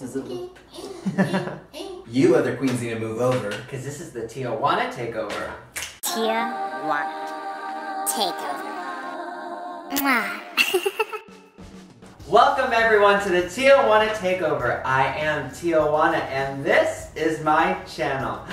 Does it look? You other queens need to move over. Because this is the Tijuana takeover. Tijuana takeover. Mwah. Welcome everyone to the Tijuana takeover. I am Tijuana and this is my channel.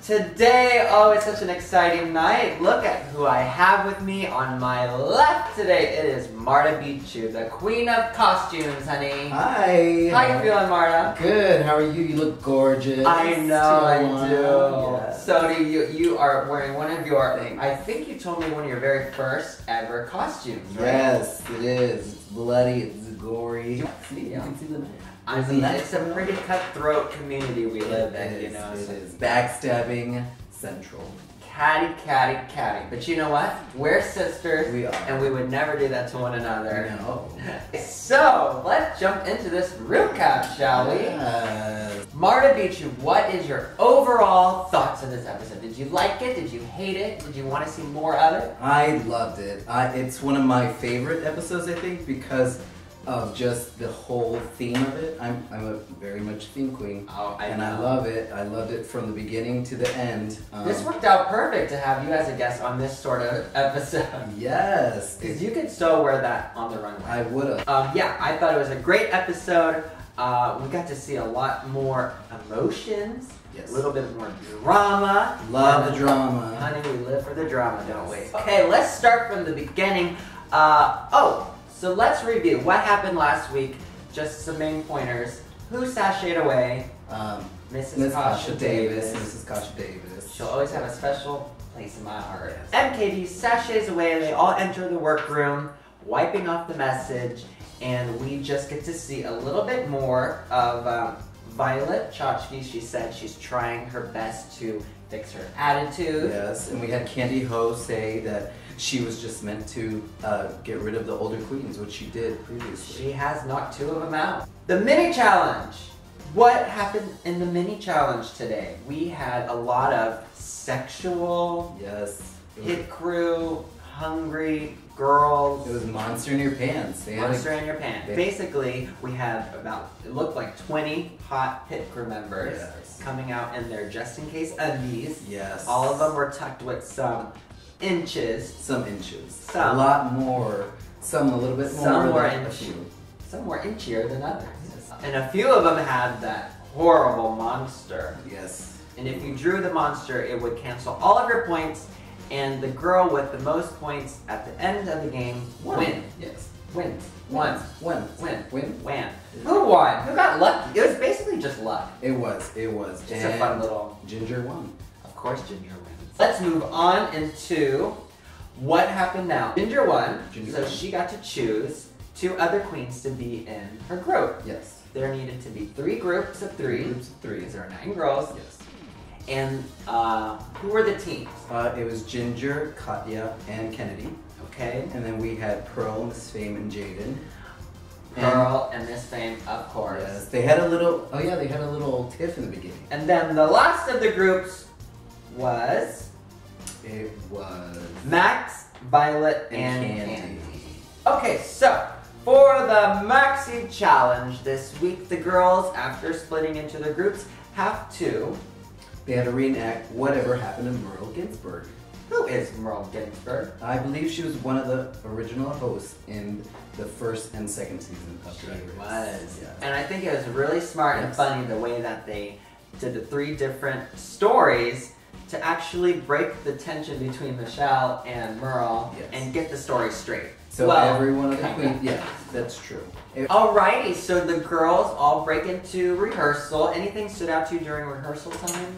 Today, oh, it's such an exciting night. Look at who I have with me on my left today. It is Marta Beatchu, the queen of costumes, honey. Hi. How you feeling, Marta? Good. How are you? You look gorgeous. I know, I do. Yes. So do you. You are wearing one of your, I think you told me one of your very first ever costumes, right? Yes, it is. It's bloody. It's gory. You can see the knife. I mean, it's a pretty cutthroat community we live in, you know. It is. Backstabbing central. Catty, catty, catty. But you know what? We're sisters. We are. And we would never do that to one another. No. So, let's jump into this recap, shall we? Yes. Marta Beatchu, what is your overall thoughts on this episode? Did you like it? Did you hate it? Did you want to see more of it? I loved it. It's one of my favorite episodes, I think, because of just the whole theme of it. I'm a very much theme queen. Oh, I know. And I love it. I loved it from the beginning to the end. This worked out perfect to have you as a guest on this sort of episode. Yes. Because you could so wear that on the runway. I would've. Yeah, I thought it was a great episode. We got to see a lot more emotions. Yes. A little bit more drama. Love the drama. Honey, we live for the drama, don't we? Okay, let's start from the beginning. So let's review what happened last week. Just some main pointers. Who sashayed away? Mrs. Kasha Davis. Mrs. Kasha Davis. She'll always have a special place in my heart. Yes. MKD sashays away and they all enter the workroom, wiping off the message, and we just get to see a little bit more of Violet Chachki. She said she's trying her best to fix her attitude. Yes, and we had Candy Ho say that she was just meant to get rid of the older queens, which she did previously. She has knocked two of them out. The mini challenge. What happened in the mini challenge today? We had a lot of sexual, yes, hit crew, hungry girls. It was monster in your pants. Monster in your pants. Basically, we had about, it looked like 20 hot pit crew members coming out in their just in case undies. Yes. All of them were tucked with some inches. Some inches. Some. A lot more. Some a little bit more. Some more than a few. Some more inchier than others. Yes. And a few of them had that horrible monster. Yes. And if you drew the monster, it would cancel all of your points, and the girl with the most points at the end of the game win. Yes. Wins. Won. Win. Win. Who won? Who got lucky? It was basically just luck. It was. Just a fun little... Ginger won. Of course Ginger wins. Let's move on into what happened now. Ginger won, so she got to choose two other queens to be in her group. Yes. There needed to be 3 groups of 3. Groups of 3. Because there are 9 girls. Yes. And who were the teams? It was Ginger, Katya, and Kennedy. Okay. And then we had Pearl, Miss Fame, and Jaden. Pearl and Miss Fame, of course. Yes. They had a little, they had a little tiff in the beginning. And then the last of the groups was... It was... Max, Violet, and Candy. Okay, so for the Maxi Challenge this week, the girls, after splitting into the groups, have to... They had to reenact whatever happened to Merle Ginsburg. Who is Merle Ginsburg? I believe she was one of the original hosts in the first and second season of Drag Race. She was. Yeah. And I think it was really smart and funny the way that they did the 3 different stories to actually break the tension between Michelle and Merle and get the story straight. So every one of the queens, yeah, that's true. Alrighty, so the girls all break into rehearsal. Anything stood out to you during rehearsal time?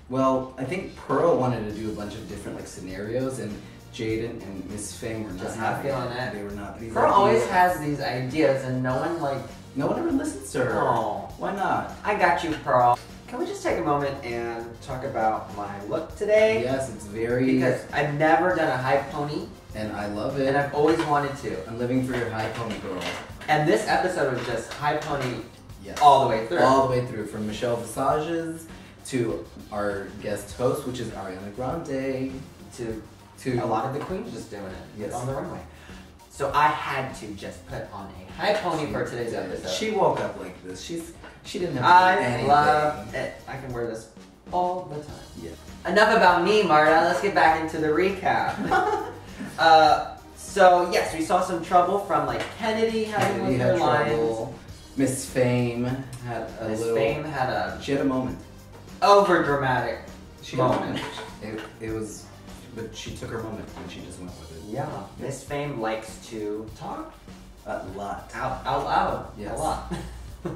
Well, I think Pearl wanted to do a bunch of different scenarios, and Jaden and Miss Fame were just not feeling it. They were not. Pearl always has these ideas, and no one ever listens to her. Oh, why not? I got you, Pearl. Can we just take a moment and talk about my look today? Yes, it's very... Because I've never done a high pony. And I love it. And I've always wanted to. I'm living for your high pony, girl. And this episode was just high pony all the way through. All the way through, from Michelle Visage's to our guest host, which is Ariana Grande, to a lot of the queens just doing it on the runway. So I had to just put on a high pony for today's episode. She woke up like this. She didn't have to do anything. I love it. I can wear this all the time. Yeah. Enough about me, Marta. Let's get back into the recap. So yes, we saw some trouble from like Kennedy having one of her lines. Miss Fame had a Miss little. Fame had a. She had a moment. Over dramatic moment. It was, but she took her moment and she just went with it. Yeah. Miss Fame likes to talk. A lot. Out loud. Yes. A lot.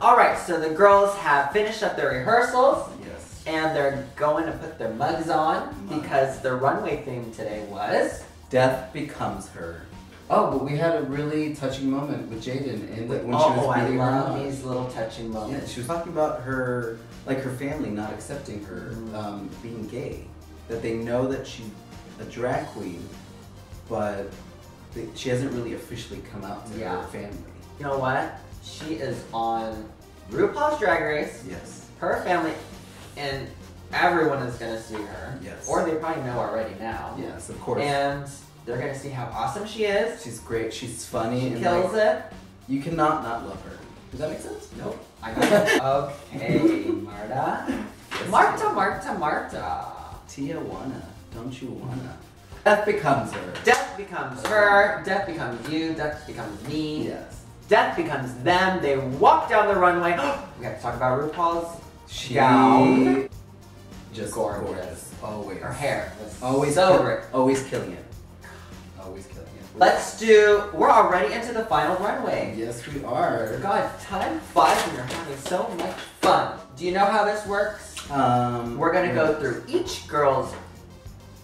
All right. So the girls have finished up their rehearsals. Yes. And they're going to put their mugs on because the runway theme today was Death Becomes Her. Oh, but we had a really touching moment with Jaden when she was beating her I love up. these little touching moments. Yeah, she was talking about her, like her family not accepting her being gay. That they know that she's a drag queen, but she hasn't really officially come out to her family. You know what? She is on RuPaul's Drag Race. Yes. Her family, and everyone is going to see her. Yes. Or they probably know already now. Yes, of course. And they're going to see how awesome she is. She's great. She's funny. She kills it. You cannot not love her. Does that make sense? Nope. I got it. Okay, Marta. Yes, Marta. Tijuana, don't you wanna? Death becomes her. Death becomes her. Death becomes you. Death becomes me. Yes. Death becomes them. They walk down the runway. We have to talk about RuPaul's gown. Just gorgeous. Always. Her hair was always so great. Always killing it. Always killing it. We're already into the final runway. Yes, we are. God, time flies when you're having so much fun. Do you know how this works? We're gonna go through each girl's,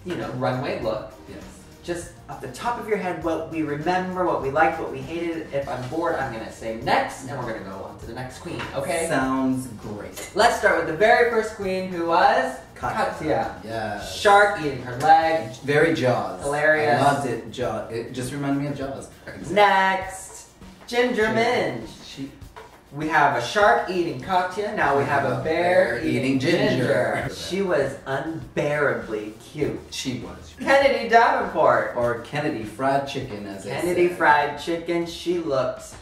runway look. Yes. Just off the top of your head, what we remember, what we liked, what we hated. If I'm bored, I'm gonna say next, and we're gonna go on to the next queen, okay? Sounds great. Let's start with the very first queen, who was Katya. Yeah. Shark eating her leg. Very Jaws. Hilarious. I loved it. Jaws. It just reminded me of Jaws. Next, Ginger Minj. We have a shark eating Katya. Now we have a bear eating Ginger. She was unbearably cute. She was. Kennedy Davenport. Or Kennedy Fried Chicken, as they Kennedy say. Fried Chicken. She looked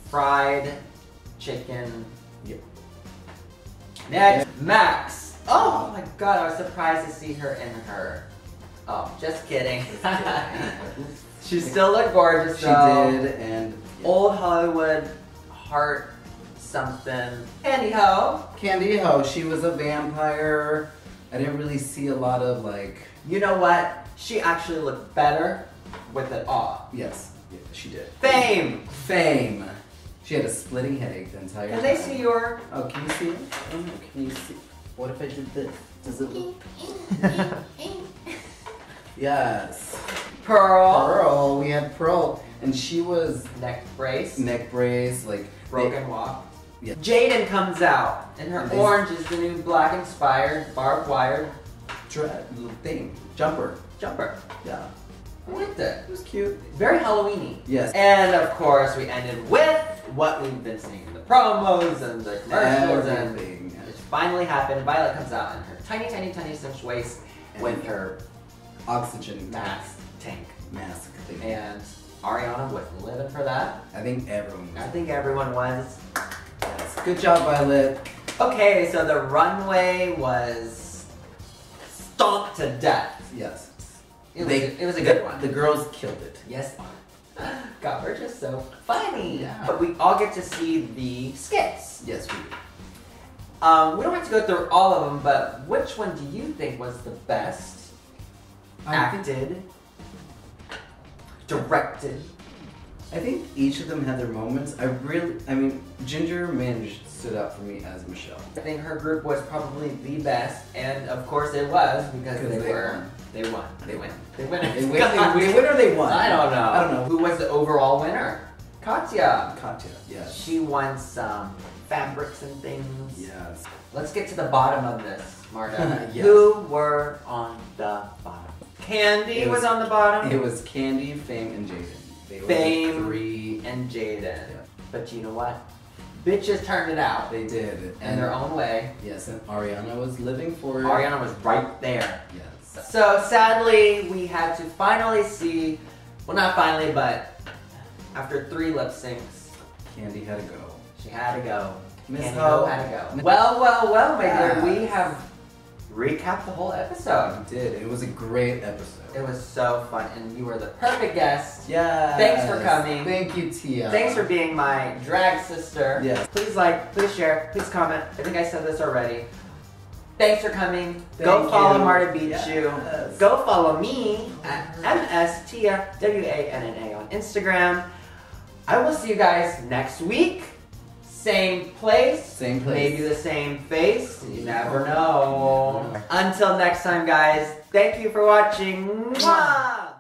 fried chicken. Yep. Next, Max. Oh my god, I was surprised to see her in her. Oh, just kidding. She still looked gorgeous though. She did, and Old Hollywood heart something. Candy Ho. Candy Ho, she was a vampire. I didn't really see a lot of You know what? She actually looked better with it off. Yes, yeah, she did. Fame. Fame. She had a splitting headache the entire time. Can they see your? Oh, can you see it? Oh, can you see? What if I did this? Does it look? Yes. Pearl. We had Pearl, and she was Neck brace. Broken walk. Yeah. Jaden comes out, and her orange is the new black inspired barbed wire jumper. Yeah. I liked it. It was cute. Very Halloweeny. Yes. And of course, we ended with what we've been seeing in the promos and the commercials, Everything. and it finally happened. Violet comes out in her tiny cinch waist with her oxygen mask tank. Mask thing. And Ariana was living for that. I think everyone was. I think everyone was. Yes. Good job, Violet. Okay, so the runway was stomped to death. Yes. It was a good one. The girls killed it. Yes. God, we're just so funny. Yeah. But we all get to see the skits. Yes, we do. We don't have to go through all of them, but which one do you think was the best? Acted, directed. I think each of them had their moments. Ginger Minj stood out for me as Michelle. I think her group was probably the best, and of course it was because they won. They win. They win God. or they won? I don't know. I don't know. Who was the overall winner? Katya. Yes. She won some fabrics and things. Yes. Let's get to the bottom of this, Marta. Yes. Who were on the bottom? Candy was on the bottom. It was Candy, Fame, and Jaden. They were Fame the three. and Jaden. Yeah. But you know what? Bitches turned it out. They did. In their own way. Yes, and Ariana was living for it. Ariana was right there. Yes. So sadly, we had to finally see, well not finally, but After 3 lip syncs, Candy had to go. she had to go. Miss Candy Ho. Ho had to go. Well, my Yes. dear, we have recapped the whole episode. We did. It was a great episode. It was so fun, and you were the perfect guest. Yeah. Thanks for coming. Thank you, Tia. Thanks for being my drag sister. Yes. Please like, please share, please comment. I think I said this already. Thanks for coming. Go Thank follow you. Marta Beatchu. Yes. Go follow me at MSTIAWANNA on Instagram. I will see you guys next week. Same place. Same place. Maybe the same face. You never know. Until next time, guys. Thank you for watching. Mwah!